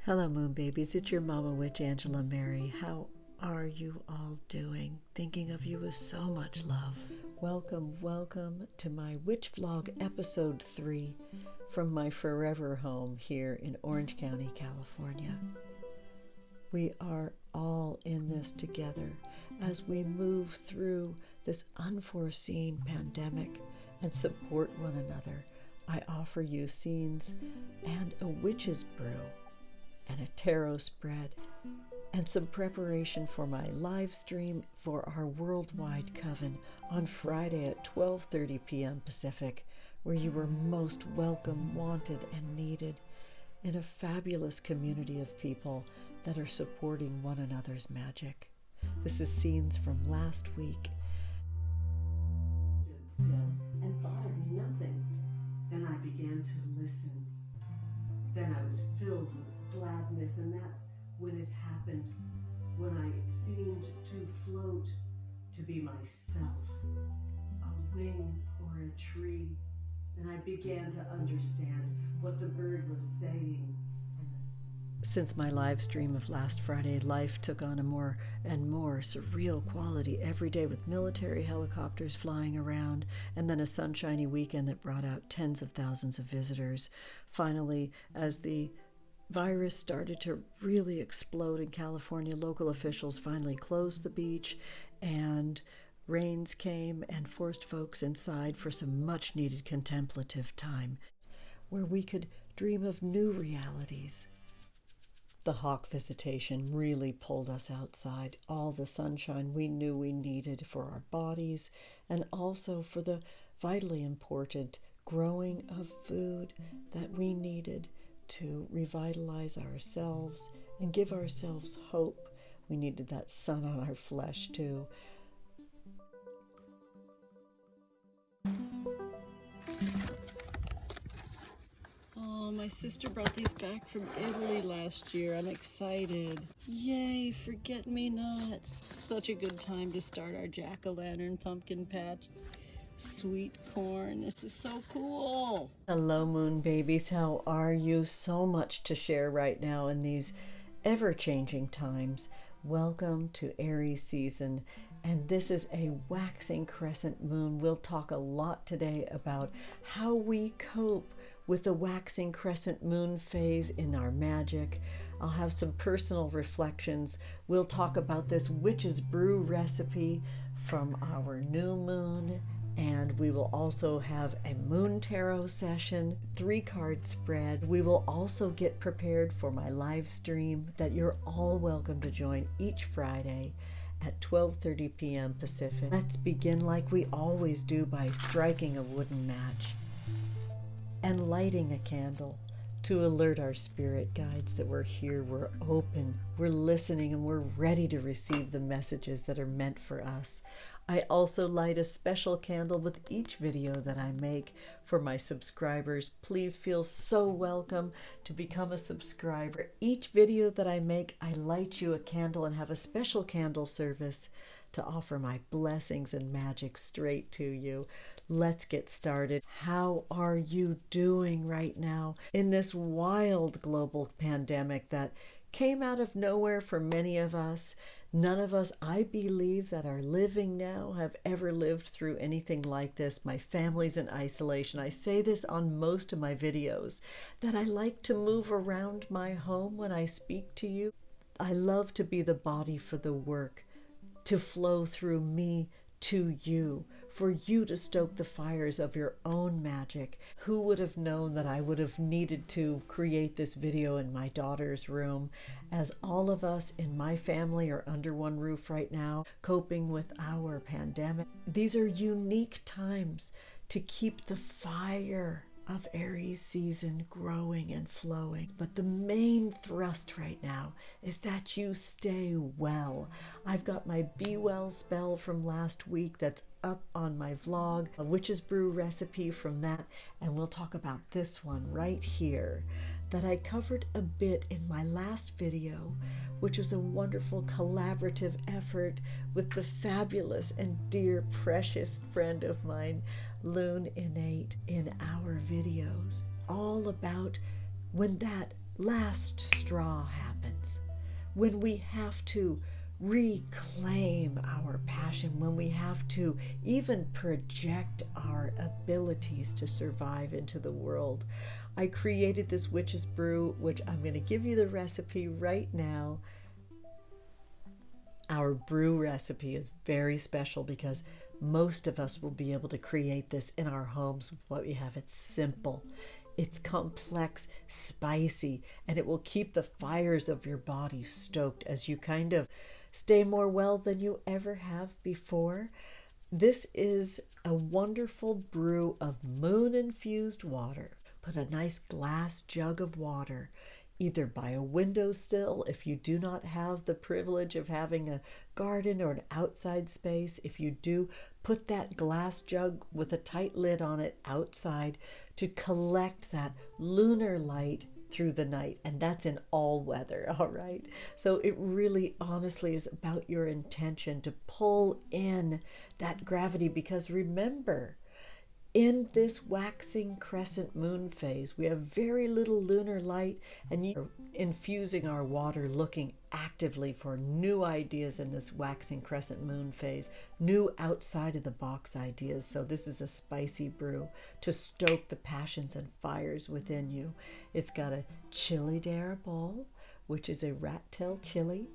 Hello, Moon Babies. It's your Mama Witch, Angela Mary. How are you all doing? Thinking of you with so much love. Welcome to my Witch Vlog Episode 3 from my forever home here in Orange County, California. We are all in this together as we move through this unforeseen pandemic and support one another. I offer you scenes and a witch's brew and a tarot spread, and some preparation for my live stream for our Worldwide Coven on Friday at 12:30 p.m. Pacific, where you are most welcome, wanted, and needed in a fabulous community of people that are supporting one another's magic. This is scenes from last week. Stood still and thought of nothing. Then I began to listen. Then I was filled with gladness, and that's when it happened, when I seemed to float, to be myself, a wing or a tree, and I began to understand what the bird was saying. Since my live stream of last Friday, life took on a more and more surreal quality every day, with military helicopters flying around, and then a sunshiny weekend that brought out tens of thousands of visitors. Finally, as the virus started to really explode in California, local officials finally closed the beach, and rains came and forced folks inside for some much-needed contemplative time where we could dream of new realities. The hawk visitation really pulled us outside, all the sunshine we knew we needed for our bodies, and also for the vitally important growing of food that we needed to revitalize ourselves and give ourselves hope. We needed that sun on our flesh too. Oh, my sister brought these back from Italy last year. I'm excited. Yay, forget-me-nots. Such a good time to start our jack-o'-lantern pumpkin patch. Sweet corn. This is so cool. Hello, Moon Babies. How are you? So much to share right now in these ever-changing times. Welcome to Aries season, and this is a waxing crescent moon. We'll talk a lot today about how we cope with the waxing crescent moon phase in our magic. I'll have some personal reflections. We'll talk about this Witches Brew recipe from our new moon, and we will also have a MoonTarot session, 3-card spread. We will also get prepared for my live stream that you're all welcome to join each Friday at 12:30 p.m. Pacific. Let's begin like we always do by striking a wooden match and lighting a candle to alert our spirit guides that we're here, we're open, we're listening, and we're ready to receive the messages that are meant for us. I also light a special candle with each video that I make for my subscribers. Please feel so welcome to become a subscriber. Each video that I make, I light you a candle and have a special candle service to offer my blessings and magic straight to you. Let's get started. How are you doing right now in this wild global pandemic that came out of nowhere for many of us? None of us, I believe, that are living now have ever lived through anything like this. My family's in isolation. I say this on most of my videos, that I like to move around my home when I speak to you. I love to be the body for the work, to flow through me to you, for you to stoke the fires of your own magic. Who would have known that I would have needed to create this video in my daughter's room, as all of us in my family are under one roof right now, coping with our pandemic. These are unique times to keep the fire of Aries season growing and flowing. But the main thrust right now is that you stay well. I've got my Be Well spell from last week that's up on my vlog, a Witches Brew recipe from that, and we'll talk about this one right here that I covered a bit in my last video, which was a wonderful collaborative effort with the fabulous and dear precious friend of mine, Lune Innate, in our videos, all about when that last straw happens, when we have to reclaim our passion, when we have to even project our abilities to survive into the world. I created this Witches Brew, which I'm going to give you the recipe right now. Our brew recipe is very special because most of us will be able to create this in our homes with what we have. It's simple, it's complex, spicy, and it will keep the fires of your body stoked as you kind of stay more well than you ever have before. This is a wonderful brew of moon-infused water. Put a nice glass jug of water either by a windowsill if you do not have the privilege of having a garden or an outside space. If you do, put that glass jug with a tight lid on it outside to collect that lunar light through the night, and that's in all weather. All right, so it really honestly is about your intention to pull in that gravity, because remember, in this waxing crescent moon phase, we have very little lunar light, and you're infusing our water, looking actively for new ideas in this waxing crescent moon phase, new outside of the box ideas. So this is a spicy brew to stoke the passions and fires within you. It's got a chili dare bowl, which is a rat tail chili.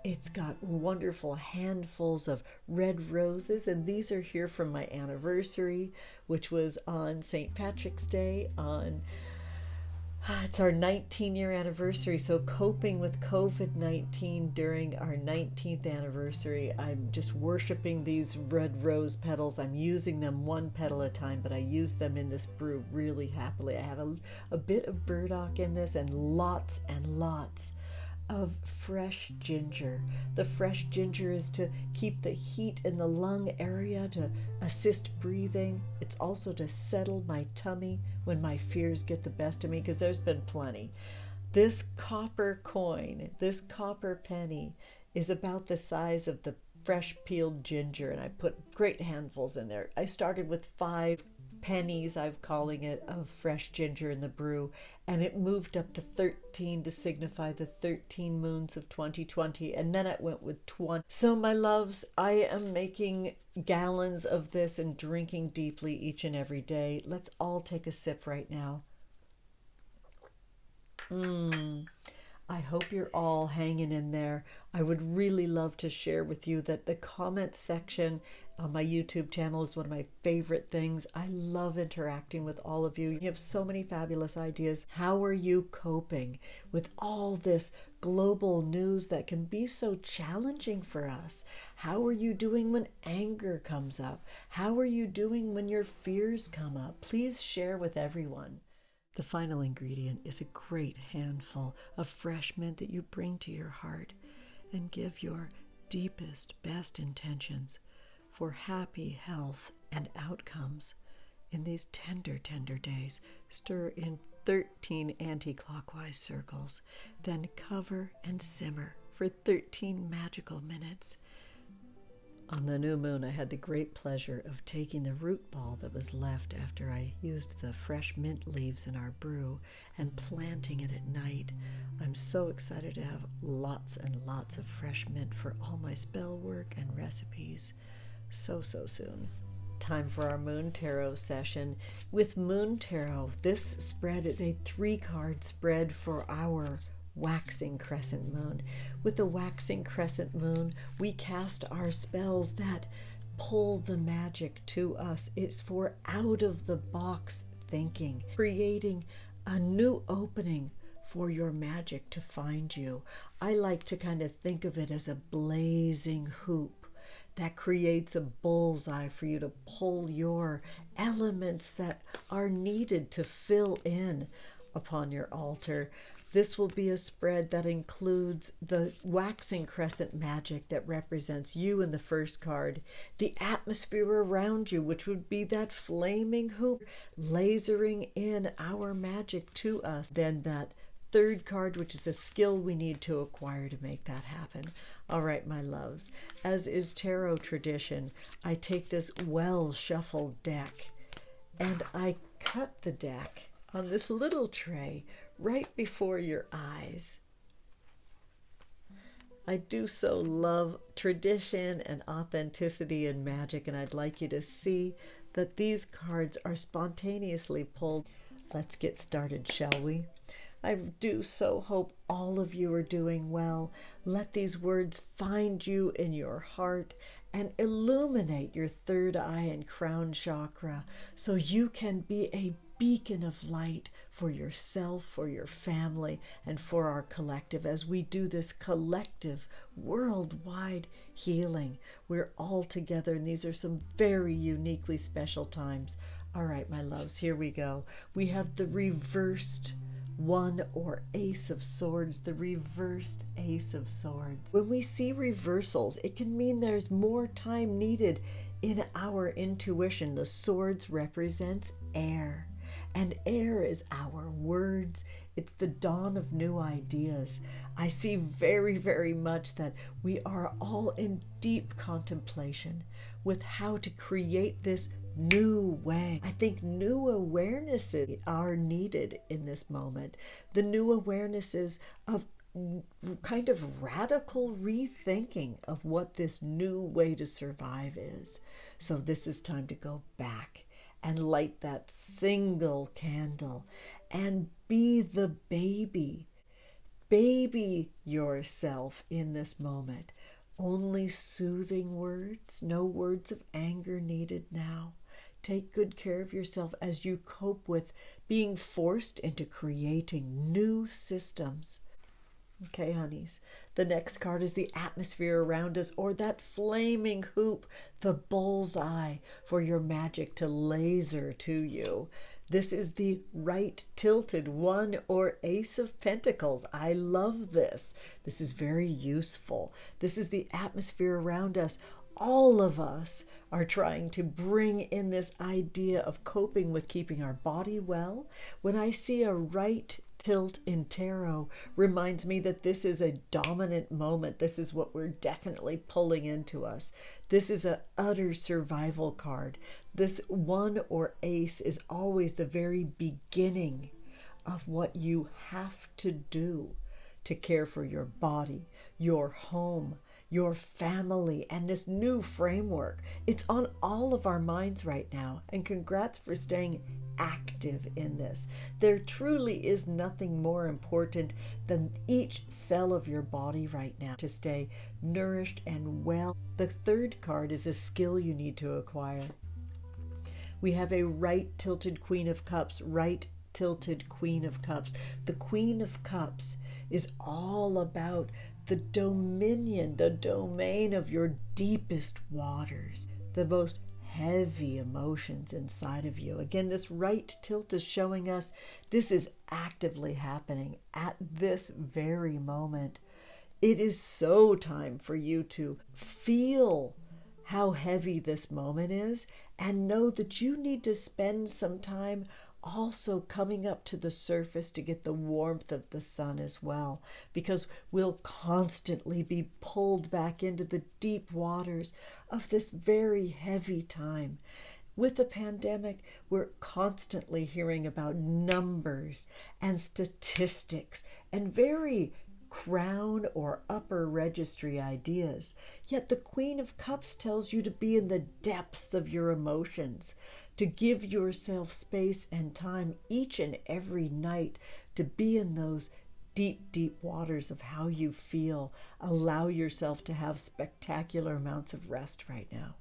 It's got wonderful handfuls of red roses, and these are here from my anniversary, which was on St. Patrick's Day. It's our 19-year anniversary, so coping with COVID-19 during our 19th anniversary, I'm just worshiping these red rose petals. I'm using them one petal at a time, but I use them in this brew really happily. I have a bit of burdock in this and lots of fresh ginger. The fresh ginger is to keep the heat in the lung area, to assist breathing. It's also to settle my tummy when my fears get the best of me, because there's been plenty. This copper coin, this copper penny, is about the size of the fresh peeled ginger, and I put great handfuls in there. I started with 5 pennies, I'm calling it, of fresh ginger in the brew, and it moved up to 13 to signify the 13 moons of 2020, and then I went with 20. So my loves, I am making gallons of this and drinking deeply each and every day. Let's all take a sip right now. I hope you're all hanging in there. I would really love to share with you that the comment section on my YouTube channel is one of my favorite things. I love interacting with all of you. You have so many fabulous ideas. How are you coping with all this global news that can be so challenging for us? How are you doing when anger comes up? How are you doing when your fears come up? Please share with everyone. The final ingredient is a great handful of fresh mint that you bring to your heart and give your deepest, best intentions for happy health and outcomes in these tender, tender days. Stir in 13 anti-clockwise circles, then cover and simmer for 13 magical minutes. On the new moon, I had the great pleasure of taking the root ball that was left after I used the fresh mint leaves in our brew and planting it at night. I'm so excited to have lots and lots of fresh mint for all my spell work and recipes so soon. Time for our Moon Tarot session. With Moon Tarot, this spread is a 3-card spread for our waxing crescent moon. With the waxing crescent moon, we cast our spells that pull the magic to us. It's for out of the box thinking, creating a new opening for your magic to find you. I like to kind of think of it as a blazing hoop that creates a bullseye for you to pull your elements that are needed to fill in upon your altar. This will be a spread that includes the waxing crescent magic that represents you in the first card, the atmosphere around you, which would be that flaming hoop lasering in our magic to us, then that third card, which is a skill we need to acquire to make that happen. All right, my loves, as is tarot tradition, I take this well shuffled deck and I cut the deck on this little tray right before your eyes. I do so love tradition and authenticity in magic, and I'd like you to see that these cards are spontaneously pulled. Let's get started, shall we? I do so hope all of you are doing well. Let these words find you in your heart and illuminate your third eye and crown chakra so you can be a beacon of light for yourself, for your family, and for our collective as we do this collective worldwide healing. We're all together, and these are some very uniquely special times. All right, my loves, here we go. We have the reversed one or ace of swords, the reversed ace of swords. When we see reversals, it can mean there's more time needed in our intuition. The swords represents air, and air is our words. It's the dawn of new ideas. I see very, very much that we are all in deep contemplation with how to create this new way. I think new awarenesses are needed in this moment. The new awarenesses of kind of radical rethinking of what this new way to survive is. So this is time to go back and light that single candle and be the baby. Baby yourself in this moment. Only soothing words, no words of anger needed now. Take good care of yourself as you cope with being forced into creating new systems. Okay, honeys, the next card is the atmosphere around us, or that flaming hoop, the bullseye for your magic to laser to you. This is the right tilted one or ace of pentacles. I love this. This is very useful. This is the atmosphere around us. All of us are trying to bring in this idea of coping with keeping our body well. When I see a right tilt in tarot, reminds me that this is a dominant moment. This is what we're definitely pulling into us. This is an utter survival card. This one or ace is always the very beginning of what you have to do to care for your body, your home, your family, and this new framework. It's on all of our minds right now, and congrats for staying active in this. There truly is nothing more important than each cell of your body right now to stay nourished and well. The third card is a skill you need to acquire. We have a right tilted Queen of Cups, right tilted Queen of Cups. The Queen of Cups is all about the dominion, the domain of your deepest waters, the most heavy emotions inside of you. Again, this right tilt is showing us this is actively happening at this very moment. It is so time for you to feel how heavy this moment is and know that you need to spend some time also coming up to the surface to get the warmth of the sun as well, because we'll constantly be pulled back into the deep waters of this very heavy time. With the pandemic, we're constantly hearing about numbers and statistics and very crown or upper registry ideas. Yet the Queen of Cups tells you to be in the depths of your emotions, to give yourself space and time each and every night to be in those deep, deep waters of how you feel. Allow yourself to have spectacular amounts of rest right now.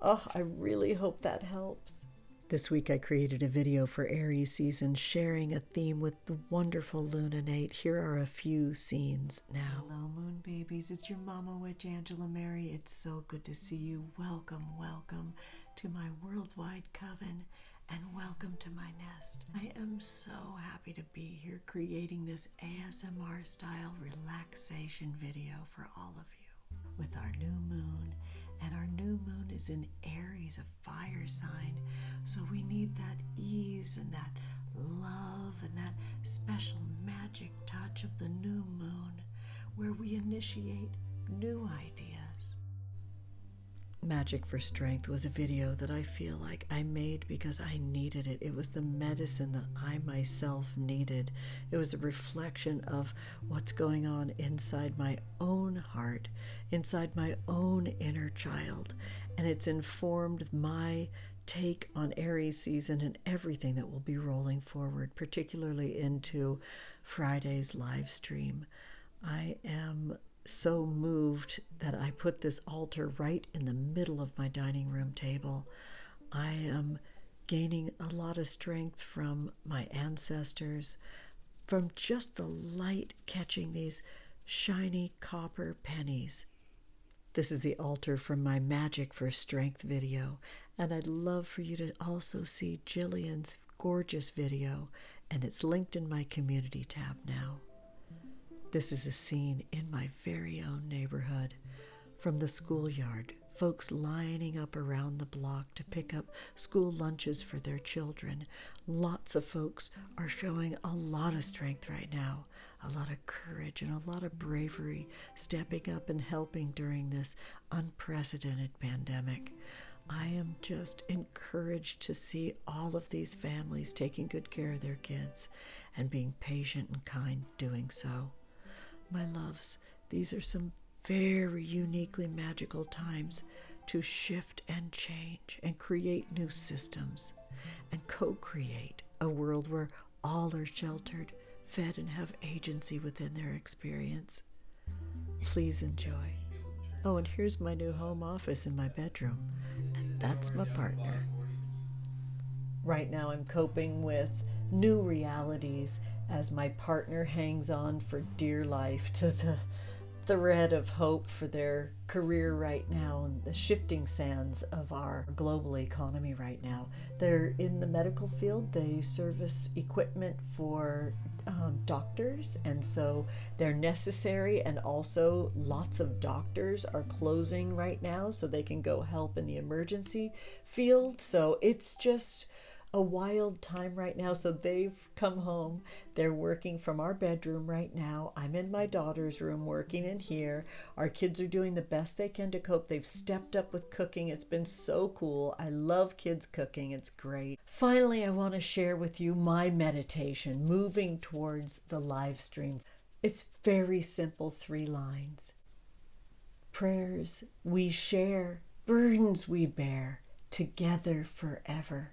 Oh, I really hope that helps. This week I created a video for Aries season sharing a theme with the wonderful Lune Innate. Here are a few scenes now. Hello, Moon Babies. It's your Mama Witch, Angela Mary. It's so good to see you. Welcome, welcome to my Worldwide Coven, and welcome to my nest. I am so happy to be here creating this ASMR style relaxation video for all of you with our new moon. And our new moon is in Aries, a fire sign. So we need that ease and that love and that special magic touch of the new moon where we initiate new ideas. Magick for Strength was a video that I feel like I made because I needed it. It was the medicine that I myself needed. It was a reflection of what's going on inside my own heart, inside my own inner child, and it's informed my take on Aries season and everything that will be rolling forward, particularly into Friday's live stream. I am so moved that I put this altar right in the middle of my dining room table. I am gaining a lot of strength from my ancestors, from just the light catching these shiny copper pennies. This is the altar from my Magick for Strength video, and I'd love for you to also see Jillian's gorgeous video, and it's linked in my community tab now. This is a scene in my very own neighborhood, from the schoolyard, folks lining up around the block to pick up school lunches for their children. Lots of folks are showing a lot of strength right now, a lot of courage and a lot of bravery, stepping up and helping during this unprecedented pandemic. I am just encouraged to see all of these families taking good care of their kids and being patient and kind doing so. My loves, these are some very uniquely magical times to shift and change and create new systems and co-create a world where all are sheltered, fed, and have agency within their experience. Please enjoy. Oh, and here's my new home office in my bedroom, and that's my partner. Right now I'm coping with new realities as my partner hangs on for dear life to the thread of hope for their career right now and the shifting sands of our global economy right now. They're in the medical field. They service equipment for doctors, and so they're necessary, and also lots of doctors are closing right now so they can go help in the emergency field. So it's just a wild time right now. So they've come home. They're working from our bedroom right now. I'm in my daughter's room working in here. Our kids are doing the best they can to cope. They've stepped up with cooking. It's been so cool. I love kids cooking. It's great. Finally, I want to share with you my meditation, moving towards the live stream. It's very simple, 3 lines. Prayers we share, burdens we bear, together forever.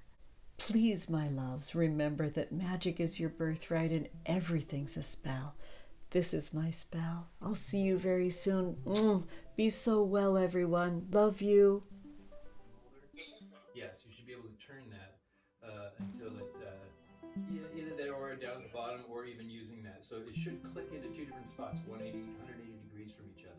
Please, my loves, remember that magic is your birthright and everything's a spell. This is my spell. I'll see you very soon. Be so well, everyone. Love you. Yes, you should be able to turn that until it, either there or down at the bottom, or even using that. So it should click into 2 different spots, 180 degrees from each other.